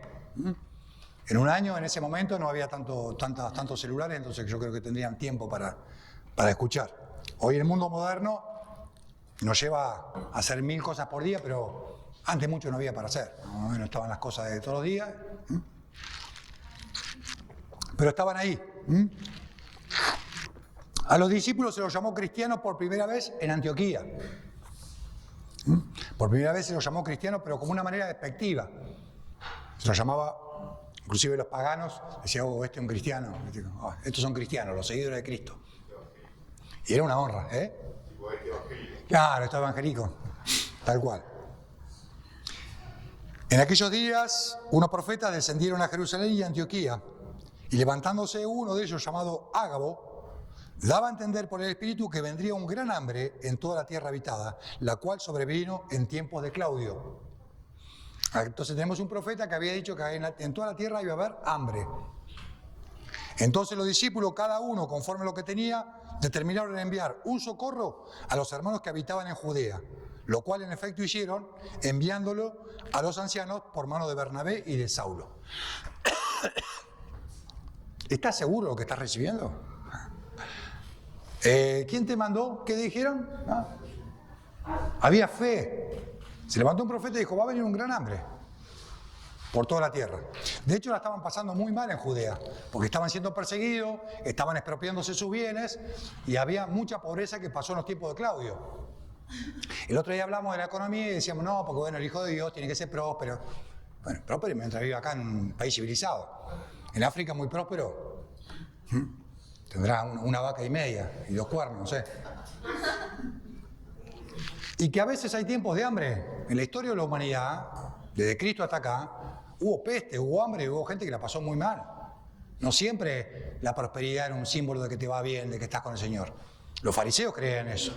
En un año, en ese momento, no había tantos celulares, entonces yo creo que tendrían tiempo para escuchar. Hoy el mundo moderno nos lleva a hacer 1000 cosas por día, pero antes mucho no había para hacer. No estaban las cosas de todos los días, pero estaban ahí. A los discípulos se los llamó cristianos por primera vez en Antioquía. Por primera vez se los llamó cristianos, pero como una manera despectiva. Se los llamaba, inclusive los paganos, decían, oh, este es un cristiano. Oh, estos son cristianos, los seguidores de Cristo. Y era una honra, ¿eh? Claro, esto evangélico, tal cual. En aquellos días, unos profetas descendieron a Jerusalén y a Antioquía, y levantándose uno de ellos llamado Ágabo, daba a entender por el Espíritu que vendría un gran hambre en toda la tierra habitada, la cual sobrevino en tiempos de Claudio. Entonces tenemos un profeta que había dicho que en toda la tierra iba a haber hambre. Entonces los discípulos, cada uno conforme a lo que tenía, determinaron enviar un socorro a los hermanos que habitaban en Judea, lo cual en efecto hicieron, enviándolo a los ancianos por mano de Bernabé y de Saulo. ¿Estás seguro de lo que estás recibiendo? ¿Quién te mandó? ¿Qué dijeron? Había fe. Se levantó un profeta y dijo, va a venir un gran hambre por toda la tierra. De hecho, la estaban pasando muy mal en Judea, porque estaban siendo perseguidos, estaban expropiándose sus bienes, y había mucha pobreza que pasó en los tiempos de Claudio. El otro día hablamos de la economía y decíamos, no, porque bueno, el Hijo de Dios tiene que ser próspero. Bueno, próspero mientras vive acá en un país civilizado. En África muy próspero. Tendrá una vaca y media y 2 cuernos, no sé. Y que a veces hay tiempos de hambre. En la historia de la humanidad, desde Cristo hasta acá, hubo peste, hubo hambre, hubo gente que la pasó muy mal. No siempre la prosperidad era un símbolo de que te va bien, de que estás con el Señor. Los fariseos creían eso.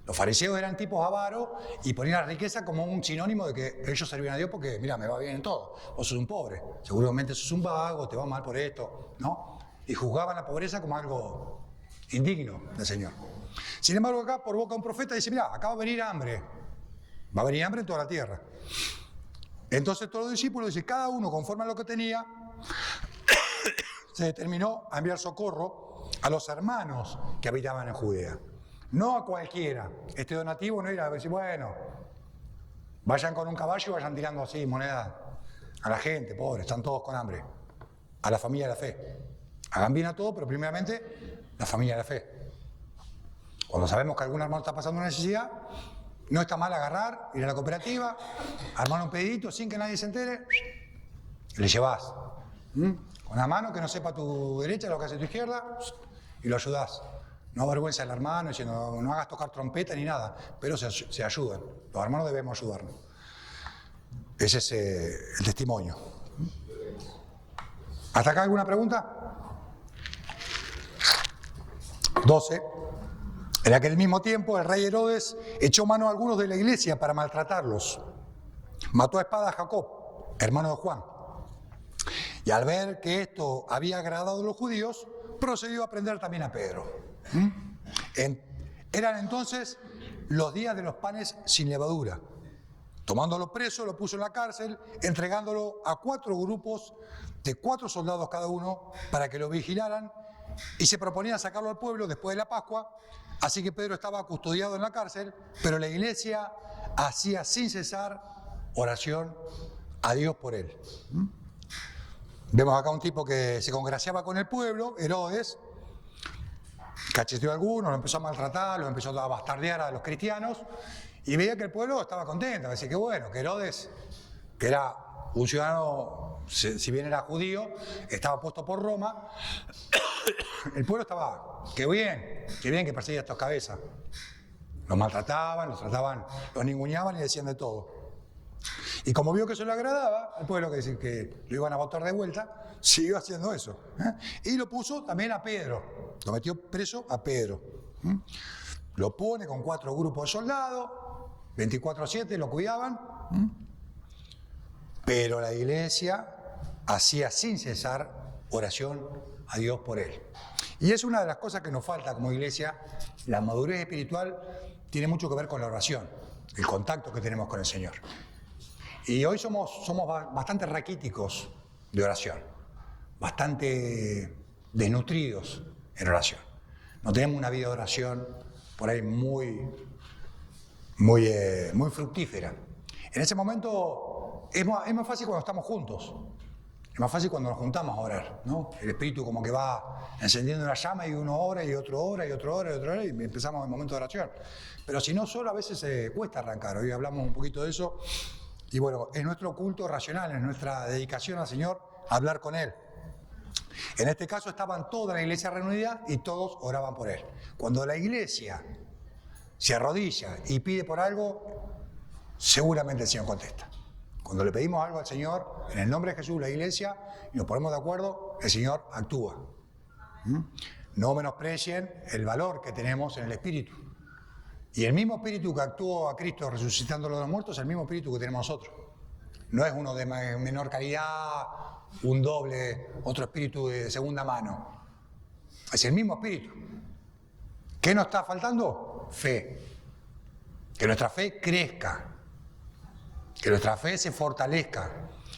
Los fariseos eran tipos avaros y ponían la riqueza como un sinónimo de que ellos servían a Dios porque, mira, me va bien en todo. Vos sos un pobre, seguramente sos un vago, te va mal por esto, ¿no? Y juzgaban la pobreza como algo indigno del Señor. Sin embargo, acá por boca de un profeta dice, mira, acá va a venir hambre. Va a venir hambre en toda la tierra. Entonces todos los discípulos, dice, cada uno conforme a lo que tenía, se determinó a enviar socorro a los hermanos que habitaban en Judea. No a cualquiera. Este donativo no era a decir, bueno, vayan con un caballo y vayan tirando así monedas a la gente, pobre, están todos con hambre. A la familia de la fe. Hagan bien a todo, pero primeramente la familia de la fe. Cuando sabemos que algún hermano está pasando una necesidad, no está mal agarrar, ir a la cooperativa, armar un pedidito sin que nadie se entere, y le llevas. Con la mano que no sepa tu derecha lo que hace tu izquierda, y lo ayudás. No avergüenza al hermano diciendo no hagas tocar trompeta ni nada, pero se ayudan. Los hermanos debemos ayudarnos. Ese es el testimonio. ¿Hasta acá alguna pregunta? 12. En aquel mismo tiempo, el rey Herodes echó mano a algunos de la iglesia para maltratarlos. Mató a espada a Jacob, hermano de Juan. Y al ver que esto había agradado a los judíos, procedió a prender también a Pedro. Eran entonces los días de los panes sin levadura. Tomándolo preso, lo puso en la cárcel, entregándolo a 4 grupos de 4 soldados cada uno para que lo vigilaran, y se proponían sacarlo al pueblo después de la Pascua. Así que Pedro estaba custodiado en la cárcel, pero la iglesia hacía sin cesar oración a Dios por él. Vemos acá un tipo que se congraciaba con el pueblo, Herodes, cacheteó a algunos, lo empezó a maltratar, lo empezó a bastardear a los cristianos, y veía que el pueblo estaba contento. Decía que bueno, que Herodes, que era un ciudadano, si bien era judío, estaba puesto por Roma, el pueblo estaba, qué bien que perseguía a estos cabezas. Los maltrataban, los trataban, los ninguneaban y decían de todo. Y como vio que eso le agradaba al pueblo, que lo iban a votar de vuelta, siguió haciendo eso. Y lo puso también a Pedro, lo metió preso a Pedro. Lo pone con 4 grupos de soldados, 24/7 lo cuidaban, pero la iglesia hacía sin cesar oración a Dios por él. Y es una de las cosas que nos falta como iglesia. La madurez espiritual tiene mucho que ver con la oración, el contacto que tenemos con el Señor. Y hoy somos bastante raquíticos de oración, bastante desnutridos en oración. No tenemos una vida de oración por ahí muy fructífera. En ese momento es más fácil cuando estamos juntos. Es más fácil cuando nos juntamos a orar, ¿no? El Espíritu como que va encendiendo una llama y uno ora y otro ora y otro ora y otro ora y empezamos el momento de oración. Pero si no, solo a veces cuesta arrancar. Hoy hablamos un poquito de eso. Y bueno, es nuestro culto racional, es nuestra dedicación al Señor hablar con Él. En este caso estaban toda la iglesia reunida y todos oraban por Él. Cuando la iglesia se arrodilla y pide por algo, seguramente el Señor contesta. Cuando le pedimos algo al Señor, en el nombre de Jesús, la iglesia, y nos ponemos de acuerdo, el Señor actúa. No menosprecien el valor que tenemos en el Espíritu. Y el mismo Espíritu que actuó a Cristo resucitándolo de los muertos es el mismo Espíritu que tenemos nosotros. No es uno de menor calidad, un doble, otro espíritu de segunda mano. Es el mismo Espíritu. ¿Qué nos está faltando? Fe. Que nuestra fe crezca. Que nuestra fe se fortalezca,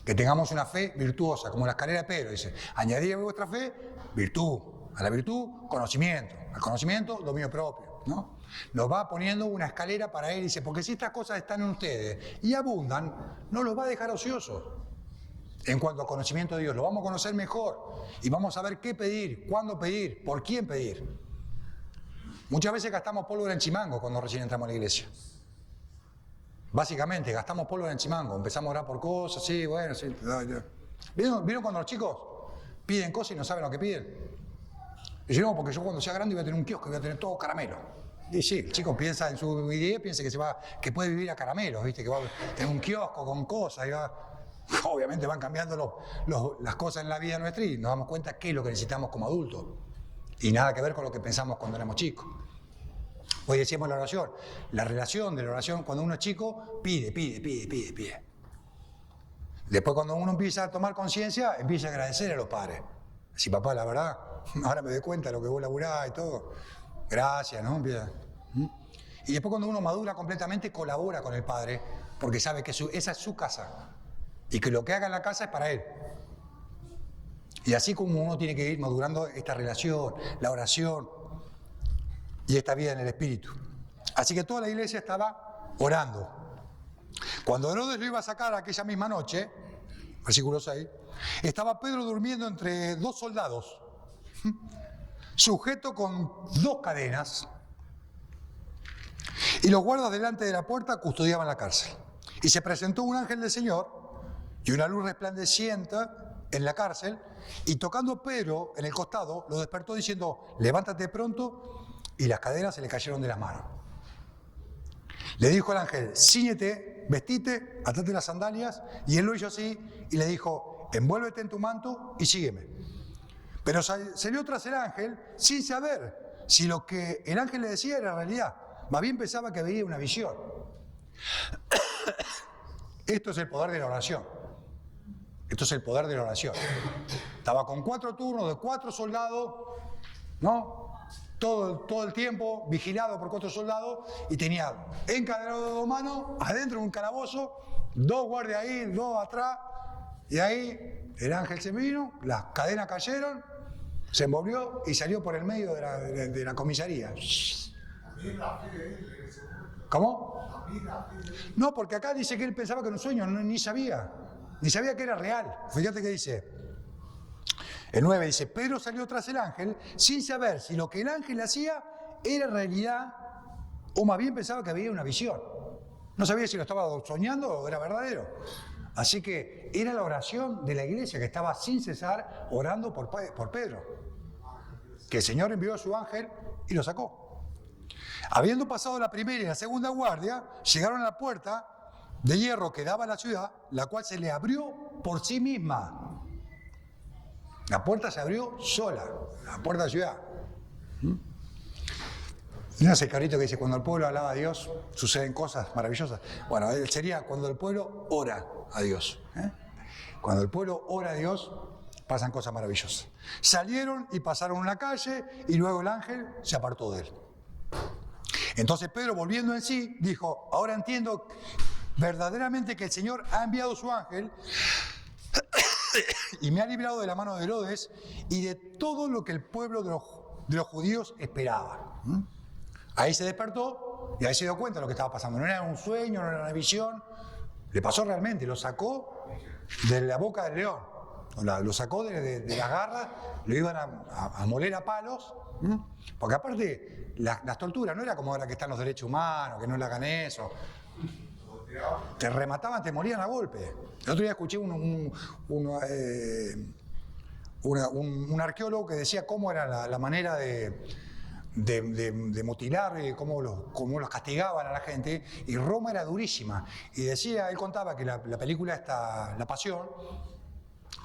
que tengamos una fe virtuosa, como la escalera de Pedro, dice, añadid a vuestra fe virtud, a la virtud conocimiento, al conocimiento dominio propio, ¿no? Nos va poniendo una escalera para él, dice, porque si estas cosas están en ustedes y abundan, no los va a dejar ociosos. En cuanto a conocimiento de Dios, lo vamos a conocer mejor y vamos a ver qué pedir, cuándo pedir, por quién pedir. Muchas veces gastamos pólvora en chimango cuando recién entramos a la iglesia. Básicamente, gastamos pólvora en chimango, empezamos a orar por cosas, sí, bueno, sí. ¿Vieron cuando los chicos piden cosas y no saben lo que piden? Y yo no, porque yo cuando sea grande voy a tener un kiosco y voy a tener todo caramelo. Y sí, el chico piensa en su idea, piensa que puede vivir a caramelos, ¿viste? Que va a tener un kiosco con cosas y obviamente van cambiando las cosas en la vida nuestra y nos damos cuenta qué es lo que necesitamos como adultos. Y nada que ver con lo que pensamos cuando éramos chicos. Hoy decíamos la oración, la relación de la oración, cuando uno es chico, pide. Después cuando uno empieza a tomar conciencia, empieza a agradecer a los padres. Así, papá, la verdad, ahora me doy cuenta de lo que vos laburás y todo. Gracias, ¿no? Empieza. Y después cuando uno madura completamente, colabora con el padre, porque sabe que esa es su casa. Y que lo que haga en la casa es para él. Y así como uno tiene que ir madurando esta relación, la oración, y esta vida en el Espíritu. Así que toda la iglesia estaba orando. Cuando Herodes lo iba a sacar aquella misma noche, versículo 6, estaba Pedro durmiendo entre 2 soldados, sujeto con 2 cadenas, y los guardas delante de la puerta custodiaban la cárcel. Y se presentó un ángel del Señor, y una luz resplandeciente en la cárcel, y tocando a Pedro en el costado, lo despertó diciendo, levántate pronto, y las cadenas se le cayeron de las manos. Le dijo el ángel, cíñete, vestite, atate las sandalias, y él lo hizo así, y le dijo, envuélvete en tu manto y sígueme. Pero salió tras el ángel sin saber si lo que el ángel le decía era realidad. Más bien pensaba que veía una visión. Esto es el poder de la oración. Esto es el poder de la oración. Estaba con 4 turnos de 4 soldados, ¿no? Todo el tiempo vigilado por 4 soldados y tenía encadenado de 2 manos, adentro de un calabozo, 2 guardias ahí, 2 atrás, y ahí el ángel se vino, las cadenas cayeron, se envolvió y salió por el medio de la comisaría. ¿Cómo? No, porque acá dice que él pensaba que era un sueño, ni sabía que era real. Fíjate que dice, el 9 dice, Pedro salió tras el ángel sin saber si lo que el ángel hacía era realidad o más bien pensaba que había una visión. No sabía si lo estaba soñando o era verdadero. Así que era la oración de la iglesia que estaba sin cesar orando por Pedro. Que el Señor envió a su ángel y lo sacó. Habiendo pasado la primera y la segunda guardia, llegaron a la puerta de hierro que daba a la ciudad, la cual se le abrió por sí misma. La puerta se abrió sola, la puerta de la ciudad. ¿No es el carrito que dice, cuando el pueblo alaba a Dios, suceden cosas maravillosas? Bueno, sería cuando el pueblo ora a Dios. Cuando el pueblo ora a Dios, pasan cosas maravillosas. Salieron y pasaron una calle y luego el ángel se apartó de él. Entonces Pedro, volviendo en sí, dijo, ahora entiendo verdaderamente que el Señor ha enviado su ángel y me ha librado de la mano de Herodes y de todo lo que el pueblo de los judíos esperaba. Ahí se despertó y ahí se dio cuenta de lo que estaba pasando. No era un sueño, no era una visión. Le pasó realmente, lo sacó de la boca del león. Lo sacó de las garras, lo iban a moler a palos. Porque aparte, las torturas no era como ahora que están los derechos humanos, que no le hagan eso. Te remataban, te morían a golpe. El otro día escuché un arqueólogo que decía cómo era la manera de mutilar, cómo los castigaban a la gente, y Roma era durísima. Y decía, él contaba que la película esta, La Pasión,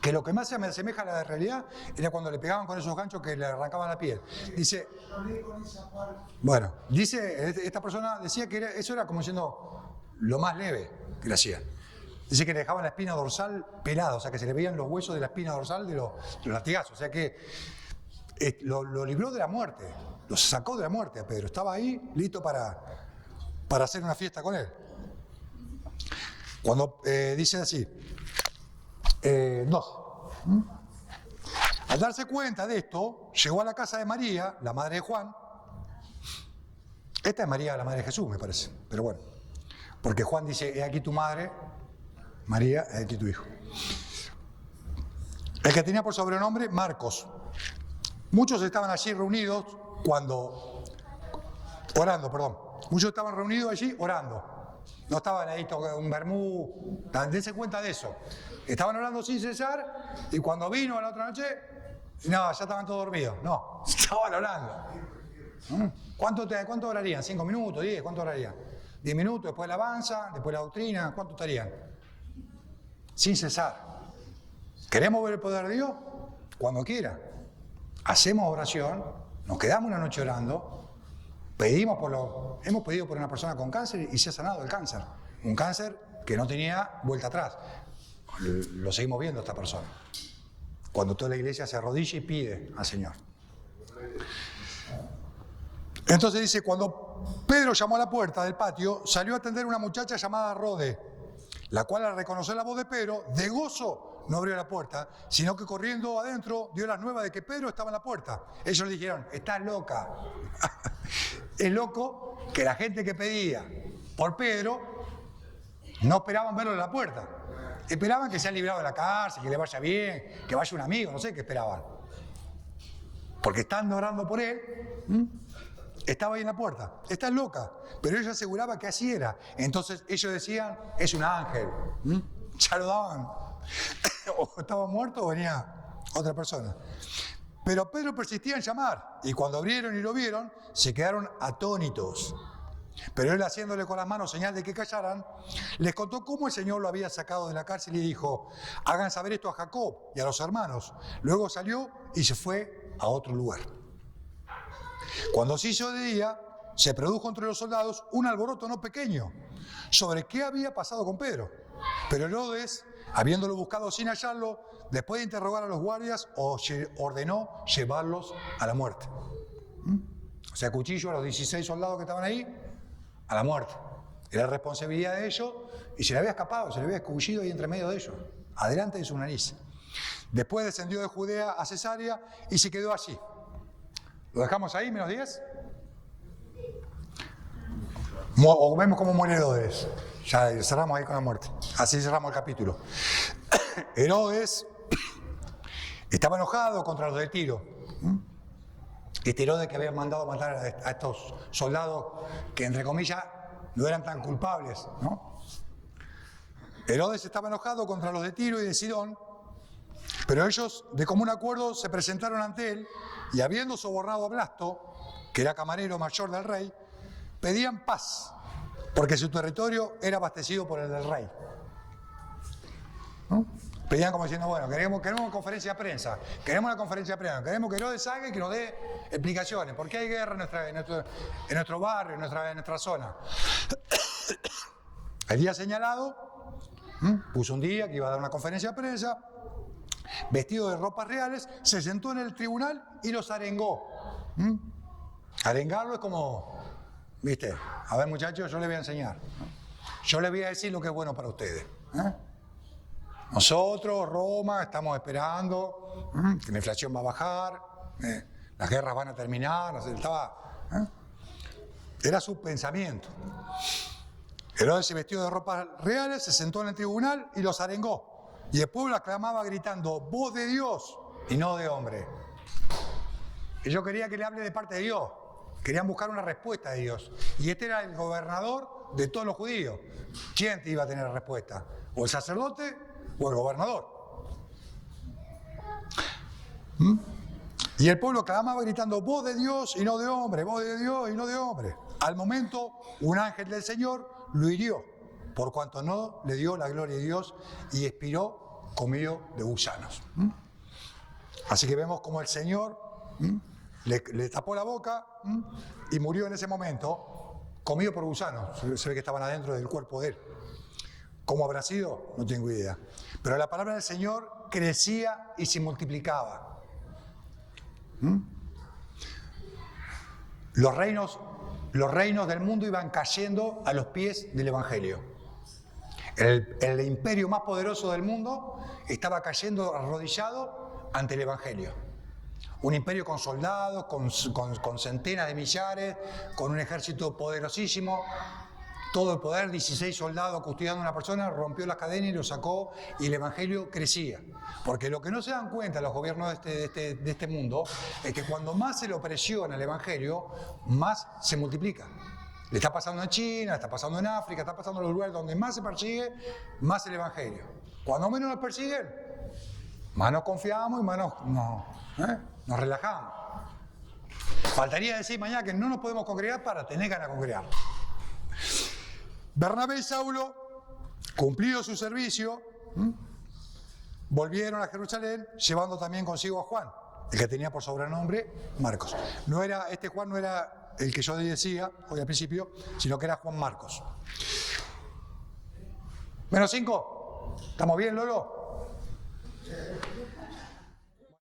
que lo que más se me asemeja a la realidad era cuando le pegaban con esos ganchos que le arrancaban la piel. Dice, bueno, dice, esta persona decía que eso era como siendo lo más leve que le hacían. Dice que le dejaban la espina dorsal pelada, o sea que se le veían los huesos de la espina dorsal de los latigazos, o sea que lo libró de la muerte, lo sacó de la muerte a Pedro, estaba ahí listo para hacer una fiesta con él. Cuando dice así, 2. Al darse cuenta de esto, llegó a la casa de María, la madre de Juan. Esta es María, la madre de Jesús, me parece, pero bueno, porque Juan dice, he aquí tu madre, María, he aquí tu hijo. El que tenía por sobrenombre Marcos. Muchos estaban allí reunidos Muchos estaban reunidos allí orando. No estaban ahí un vermú, dense cuenta de eso. Estaban orando sin cesar y cuando vino a la otra noche, no, ya estaban todos dormidos. No, estaban orando. ¿Cuánto orarían? ¿5 minutos? ¿10? ¿Cuánto orarían? 10 minutos, después la alabanza, después la doctrina. ¿Cuánto estarían? Sin cesar. ¿Queremos ver el poder de Dios? Cuando quiera. Hacemos oración, nos quedamos una noche orando, hemos pedido por una persona con cáncer y se ha sanado el cáncer. Un cáncer que no tenía vuelta atrás. Lo seguimos viendo a esta persona. Cuando toda la iglesia se arrodilla y pide al Señor. Entonces dice, cuando Pedro llamó a la puerta del patio, salió a atender una muchacha llamada Rode, la cual al reconocer la voz de Pedro, de gozo, no abrió la puerta, sino que corriendo adentro dio las nuevas de que Pedro estaba en la puerta. Ellos le dijeron, estás loca. Es loco que la gente que pedía por Pedro no esperaban verlo en la puerta. Esperaban que sea librado de la cárcel, que le vaya bien, que vaya un amigo, no sé qué esperaban. Porque estando orando por él, estaba ahí en la puerta. Estás loca. Pero ella aseguraba que así era. Entonces ellos decían, es un ángel. Ya lo daban. O estaba muerto o venía otra persona. Pero Pedro persistía en llamar. Y cuando abrieron y lo vieron, se quedaron atónitos. Pero él, haciéndole con las manos señal de que callaran, les contó cómo el Señor lo había sacado de la cárcel y dijo, hagan saber esto a Jacob y a los hermanos. Luego salió y se fue a otro lugar. Cuando se hizo de día, se produjo entre los soldados un alboroto no pequeño sobre qué había pasado con Pedro. Pero Herodes, habiéndolo buscado sin hallarlo, después de interrogar a los guardias, ordenó llevarlos a la muerte. O sea, cuchillo a los 16 soldados que estaban ahí, a la muerte. Era responsabilidad de ellos y se le había escapado, se le había escurrido ahí entre medio de ellos, adelante de su nariz. Después descendió de Judea a Cesarea y se quedó allí. ¿Lo dejamos ahí, menos 10? O vemos cómo muere Herodes. Ya cerramos ahí con la muerte. Así cerramos el capítulo. Herodes estaba enojado contra los de Tiro. Este Herodes que había mandado matar a estos soldados que, entre comillas, no eran tan culpables, ¿no? Herodes estaba enojado contra los de Tiro y de Sidón, pero ellos, de común acuerdo, se presentaron ante él y, habiendo sobornado a Blasto, que era camarero mayor del rey, pedían paz, porque su territorio era abastecido por el del rey. ¿No? Pedían como diciendo, bueno, queremos una conferencia de prensa, queremos que Herodes salga y que nos dé explicaciones, ¿por qué hay guerra en nuestro barrio, en nuestra zona? El día señalado, puso un día que iba a dar una conferencia de prensa, vestido de ropas reales, se sentó en el tribunal y los arengó. Arengarlo es como, ¿viste? A ver, muchachos, yo les voy a enseñar. Yo les voy a decir lo que es bueno para ustedes. Nosotros, Roma, estamos esperando que la inflación va a bajar, las guerras van a terminar, era su pensamiento. Herodes se vestió de ropas reales, se sentó en el tribunal y los arengó. Y el pueblo aclamaba gritando, voz de Dios y no de hombre. Ellos querían que le hable de parte de Dios, querían buscar una respuesta de Dios. Y este era el gobernador de todos los judíos. ¿Quién te iba a tener la respuesta? ¿O el sacerdote o el gobernador? Y el pueblo clamaba gritando, voz de Dios y no de hombre, voz de Dios y no de hombre. Al momento, un ángel del Señor lo hirió, por cuanto no le dio la gloria de Dios y expiró comido de gusanos. Así que vemos como el Señor le tapó la boca y murió en ese momento, comido por gusanos. Se ve que estaban adentro del cuerpo de él. ¿Cómo habrá sido? No tengo idea. Pero la palabra del Señor crecía y se multiplicaba. Los reinos del mundo iban cayendo a los pies del Evangelio. El imperio más poderoso del mundo estaba cayendo arrodillado ante el Evangelio. Un imperio con soldados, con centenas de millares, con un ejército poderosísimo. Todo el poder, 16 soldados custodiando a una persona, rompió las cadenas y lo sacó, y el Evangelio crecía. Porque lo que no se dan cuenta los gobiernos de este mundo es que cuando más se lo presiona el Evangelio, más se multiplica. Le está pasando en China, está pasando en África, está pasando en los lugares donde más se persigue, más el Evangelio. Cuando menos nos persiguen, más nos confiamos y más nos relajamos. Faltaría decir mañana que no nos podemos congregar para tener ganas de congregar. Bernabé y Saulo, cumplido su servicio, volvieron a Jerusalén, llevando también consigo a Juan, el que tenía por sobrenombre Marcos. Este Juan no era el que yo decía hoy al principio, sino que era Juan Marcos. -5. ¿Estamos bien, Lolo?